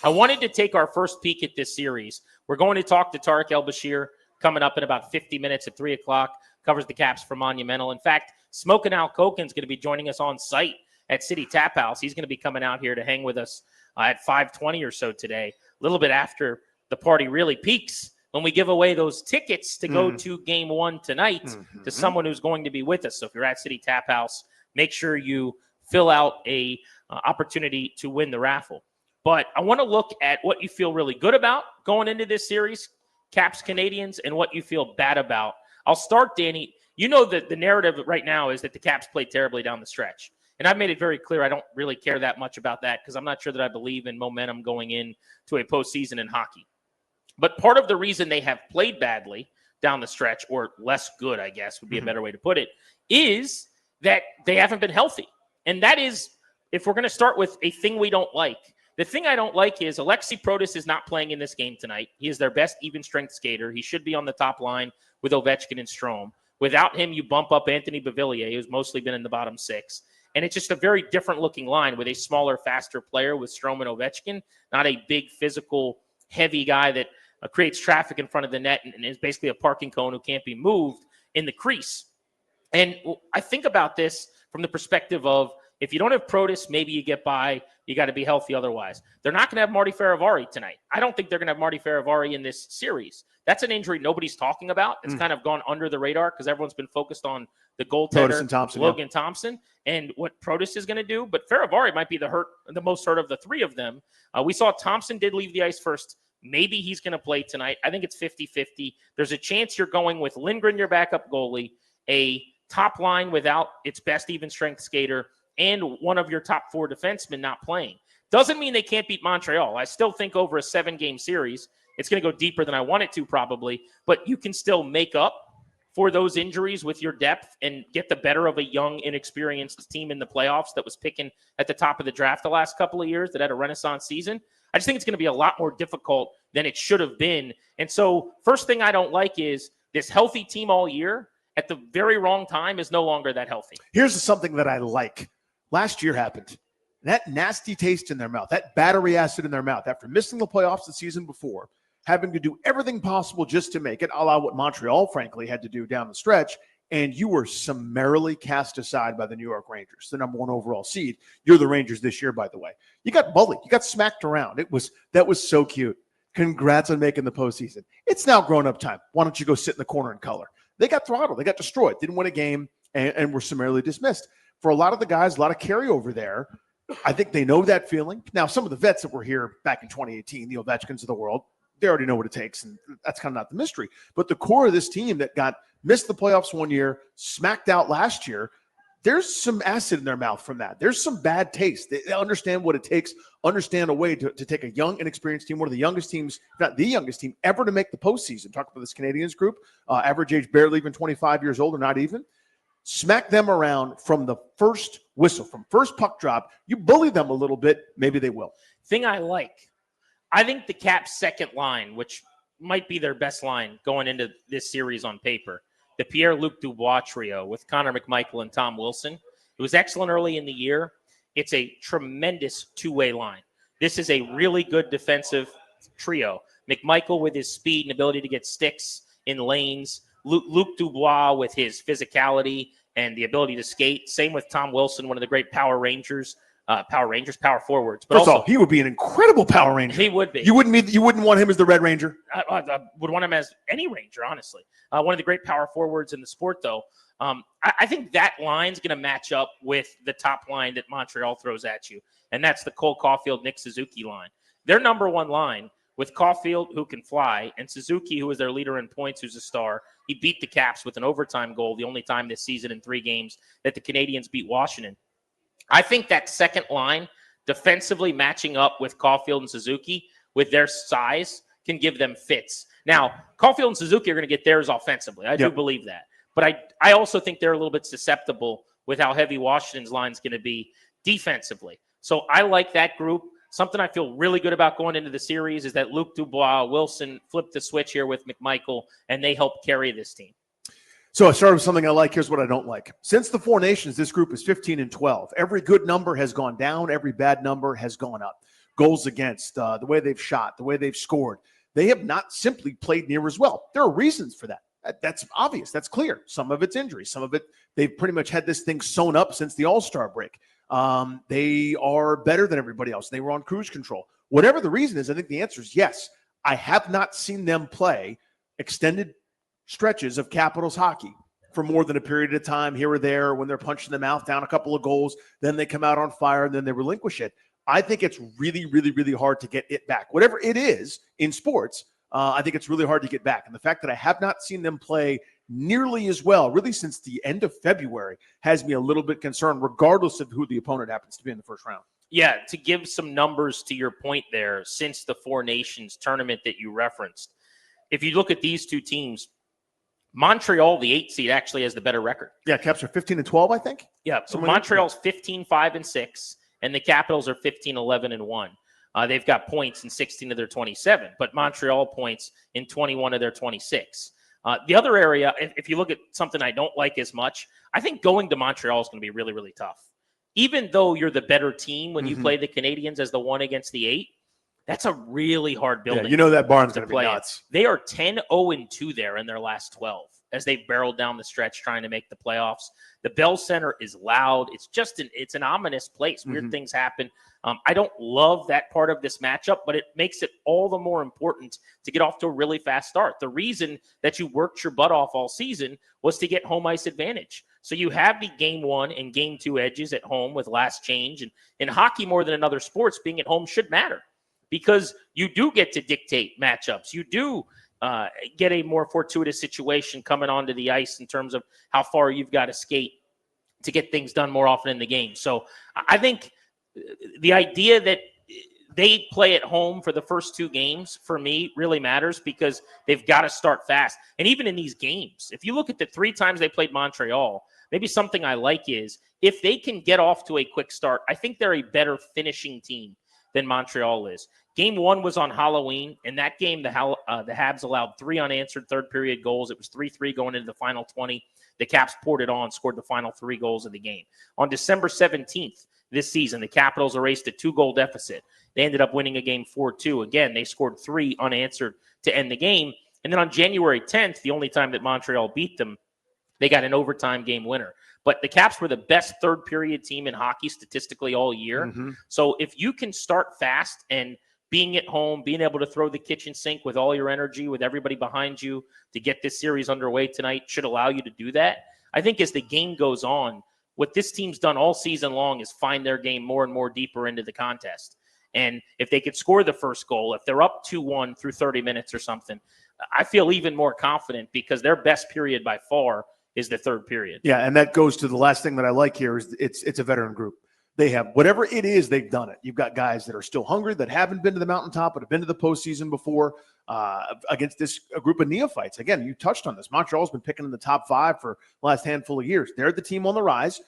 I wanted to take our first peek at this series. We're going to talk to Tarek El-Bashir coming up in about 50 minutes at 3 o'clock. Covers the Caps for Monumental. In fact, Smokin' Al Koken's going to be joining us on site at City Tap House. He's going to be coming out here to hang with us at 5:20 or so today, a little bit after the party really peaks when we give away those tickets to go to Game 1 tonight to someone who's going to be with us. So if you're at City Tap House, make sure you fill out a opportunity to win the raffle. But I want to look at what you feel really good about going into this series, Caps-Canadiens, and what you feel bad about. I'll start, Danny. You know that the narrative right now is that the Caps played terribly down the stretch. And I've made it very clear I don't really care that much about that because I'm not sure that I believe in momentum going into a postseason in hockey. But part of the reason they have played badly down the stretch, or less good, I guess, would be a better way to put it, is that they haven't been healthy. And that is, if we're going to start with a thing we don't like, the thing I don't like is Alexi Protas is not playing in this game tonight. He is their best even-strength skater. He should be on the top line with Ovechkin and Strome. Without him, you bump up Anthony Beauvillier, who's mostly been in the bottom six. And it's just a very different-looking line with a smaller, faster player with Strome and Ovechkin, not a big, physical, heavy guy that creates traffic in front of the net and is basically a parking cone who can't be moved in the crease. And I think about this from the perspective of if you don't have Protas, maybe you get by. You got to be healthy otherwise. They're not going to have Marty Faravari tonight. I don't think they're going to have Marty Faravari in this series. That's an injury nobody's talking about. It's kind of gone under the radar because everyone's been focused on the goaltender, Logan Thompson, and what Protas is going to do. But Faravari might be the most hurt of the three of them. We saw Thompson did leave the ice first. Maybe he's going to play tonight. I think it's 50-50. There's a chance you're going with Lindgren, your backup goalie, a top line without its best even-strength skater, and one of your top four defensemen not playing. Doesn't mean they can't beat Montreal. I still think over a 7-game series, it's going to go deeper than I want it to probably, but you can still make up for those injuries with your depth and get the better of a young, inexperienced team in the playoffs that was picking at the top of the draft the last couple of years that had a renaissance season. I just think it's going to be a lot more difficult than it should have been. And so first thing I don't like is this healthy team all year at the very wrong time is no longer that healthy. Here's something that I like. Last year happened. That nasty taste in their mouth, that battery acid in their mouth after missing the playoffs the season before, having to do everything possible just to make it, a la what Montreal, frankly, had to do down the stretch, and you were summarily cast aside by the New York Rangers, the number 1 overall seed. You're the Rangers this year, by the way. You got bullied. You got smacked around. That was so cute. Congrats on making the postseason. It's now grown-up time. Why don't you go sit in the corner and color? They got throttled. They got destroyed. Didn't win a game and were summarily dismissed. For a lot of the guys, a lot of carryover there. I think they know that feeling. Now, some of the vets that were here back in 2018, the Ovechkins of the world, they already know what it takes, and that's kind of not the mystery. But the core of this team that missed the playoffs one year, smacked out last year, there's some acid in their mouth from that. There's some bad taste. They understand what it takes, understand a way to take a young, inexperienced team, one of the youngest teams, if not the youngest team ever to make the postseason. Talk about this Canadiens group, average age barely even 25 years old or not even. Smack them around from the first whistle, from first puck drop. You bully them a little bit, maybe they will. Thing I like, I think the Caps' second line, which might be their best line going into this series on paper, the Pierre-Luc Dubois trio with Connor McMichael and Tom Wilson. It was excellent early in the year. It's a tremendous two-way line. This is a really good defensive trio. McMichael with his speed and ability to get sticks in lanes. Luc Dubois with his physicality and the ability to skate. Same with Tom Wilson, one of the great Power forwards. But First of all, he would be an incredible Power Ranger. He would be. You wouldn't want him as the Red Ranger? I would want him as any Ranger, honestly. One of the great power forwards in the sport, though. I think that line's going to match up with the top line that Montreal throws at you, and that's the Cole Caulfield, Nick Suzuki line. Their number one line with Caulfield, who can fly, and Suzuki, who is their leader in points, who's a star. He beat the Caps with an overtime goal, the only time this season in 3 games that the Canadiens beat Washington. I think that second line, defensively matching up with Caulfield and Suzuki with their size, can give them fits. Now, Caulfield and Suzuki are going to get theirs offensively. I do believe that. But I also think they're a little bit susceptible with how heavy Washington's line is going to be defensively. So I like that group. Something I feel really good about going into the series is that Luc Dubois, Wilson flipped the switch here with McMichael, and they help carry this team. So I started with something I like. Here's what I don't like. Since the Four Nations, this group is 15-12. Every good number has gone down. Every bad number has gone up. goals against, the way they've shot, the way they've scored. They have not simply played near as well. There are reasons for that. That's obvious. That's clear. Some of it's injury. Some of it, they've pretty much had this thing sewn up since the All-Star break. They are better than everybody else. They were on cruise control. Whatever the reason is, I think the answer is yes. I have not seen them play extended stretches of Capitals hockey for more than a period of time here or there when they're punching the mouth down a couple of goals. Then they come out on fire and then they relinquish it. I think it's really, really, really hard to get it back. Whatever it is in sports, I think it's really hard to get back. And the fact that I have not seen them play nearly as well, really since the end of February, has me a little bit concerned, regardless of who the opponent happens to be in the first round. Yeah, to give some numbers to your point there, since the Four Nations tournament that you referenced, if you look at these two teams, Montreal, the 8 seed, actually has the better record. Yeah, Caps are 15-12, I think. Yeah, so Montreal's 15-5-6, and the Capitals are 15-11-1. They've got points in 16 of their 27, but Montreal points in 21 of their 26. The other area, if you look at something I don't like as much, I think going to Montreal is going to be really, really tough. Even though you're the better team when you play the Canadiens as the 1 against the 8, that's a really hard building. Yeah, you know that barn's going to be nuts. They are 10-0-2 there in their last 12 as they barreled down the stretch trying to make the playoffs. The Bell Center is loud. It's just it's an ominous place. Weird things happen. I don't love that part of this matchup, but it makes it all the more important to get off to a really fast start. The reason that you worked your butt off all season was to get home ice advantage. So you have the game 1 and game 2 edges at home with last change. And in hockey, more than in other sports, being at home should matter because you do get to dictate matchups. You do get a more fortuitous situation coming onto the ice in terms of how far you've got to skate to get things done more often in the game. So I think the idea that they play at home for the first 2 games, for me, really matters because they've got to start fast. And even in these games, if you look at the 3 times they played Montreal, maybe something I like is if they can get off to a quick start, I think they're a better finishing team than Montreal is. Game 1 was on Halloween. In that game, the Habs allowed 3 unanswered third-period goals. It was 3-3 going into the final 20. The Caps poured it on, scored the final 3 goals of the game. On December 17th this season, the Capitals erased a 2-goal deficit. They ended up winning a game 4-2. Again, they scored 3 unanswered to end the game. And then on January 10th, the only time that Montreal beat them, they got an overtime game winner. But the Caps were the best third-period team in hockey statistically all year. So if you can start fast and being at home, being able to throw the kitchen sink with all your energy, with everybody behind you to get this series underway tonight should allow you to do that. I think as the game goes on, what this team's done all season long is find their game more and more deeper into the contest. And if they could score the first goal, if they're up 2-1 through 30 minutes or something, I feel even more confident because their best period by far is the third period. Yeah, and that goes to the last thing that I like here is it's a veteran group. They have whatever it is, they've done it. You've got guys that are still hungry, that haven't been to the mountaintop, but have been to the postseason before against this group of neophytes. Again, you touched on this. Montreal's been picking in the top 5 for the last handful of years. They're the team on the rise.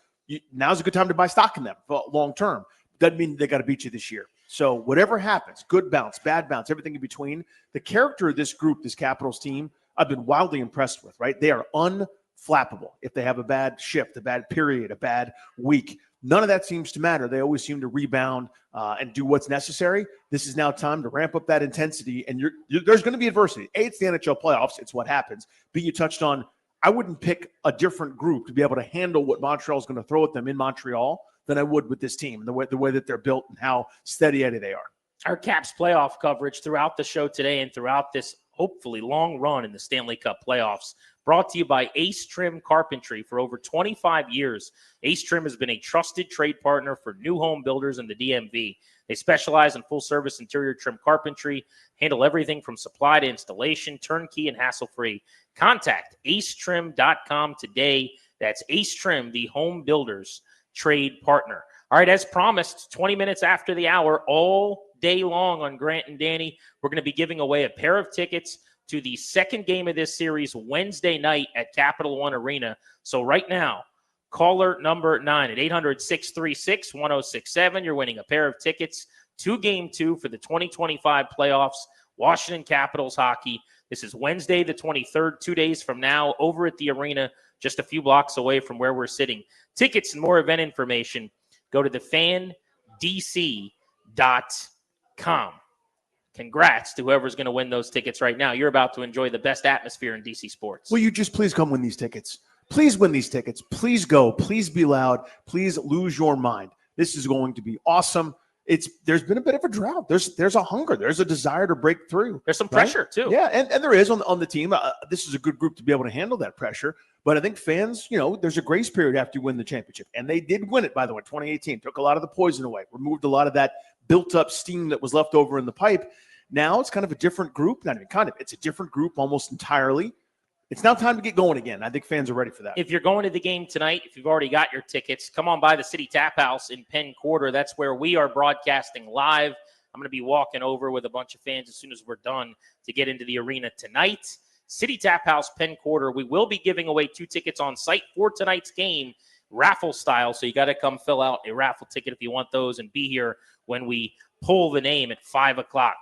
Now's a good time to buy stock in them long term. Doesn't mean they got to beat you this year. So whatever happens, good bounce, bad bounce, everything in between, the character of this group, this Capitals team, I've been wildly impressed with, right? They are unflappable. If they have a bad shift, a bad period, a bad week, none of that seems to matter. They always seem to rebound and do what's necessary. This is now time to ramp up that intensity, and there's going to be adversity. A, it's the NHL playoffs. It's what happens. B, you touched on, I wouldn't pick a different group to be able to handle what Montreal is going to throw at them in Montreal than I would with this team, the way that they're built and how steady Eddie they are. Our Caps playoff coverage throughout the show today and throughout this hopefully long run in the Stanley Cup playoffs brought to you by Ace Trim Carpentry. For over 25 years, Ace Trim has been a trusted trade partner for new home builders in the DMV. They specialize in full-service interior trim carpentry, handle everything from supply to installation, turnkey and hassle-free. Contact acetrim.com today. That's Ace Trim, the home builders trade partner. All right, as promised, 20 minutes after the hour, all day long on Grant and Danny, we're going to be giving away a pair of tickets to the second game of this series Wednesday night at Capital One Arena. So right now, caller number 9 at 800-636-1067. You're winning a pair of tickets to Game 2 for the 2025 playoffs, Washington Capitals hockey. This is Wednesday the 23rd, 2 days from now, over at the arena, just a few blocks away from where we're sitting. Tickets and more event information, go to thefandc.com. calm. Congrats to whoever's going to win those tickets right now. You're about to enjoy the best atmosphere in DC sports. Will you just please come win these tickets? Please win these tickets. Please go. Please be loud. Please lose your mind. This is going to be awesome. There's been a bit of a drought. There's a hunger. There's a desire to break through. There's some pressure too. Yeah, and there is on the team. This is a good group to be able to handle that pressure. But I think fans, there's a grace period after you win the championship. And they did win it, by the way, 2018. Took a lot of the poison away. Removed a lot of that built-up steam that was left over in the pipe. Now it's kind of a different group. Not even kind of. It's a different group almost entirely. It's now time to get going again. I think fans are ready for that. If you're going to the game tonight, if you've already got your tickets, come on by the City Tap House in Penn Quarter. That's where we are broadcasting live. I'm going to be walking over with a bunch of fans as soon as we're done to get into the arena tonight. City Tap House, Penn Quarter. We will be giving away 2 tickets on site for tonight's game, raffle style. So you got to come fill out a raffle ticket if you want those and be here when we pull the name at 5 o'clock.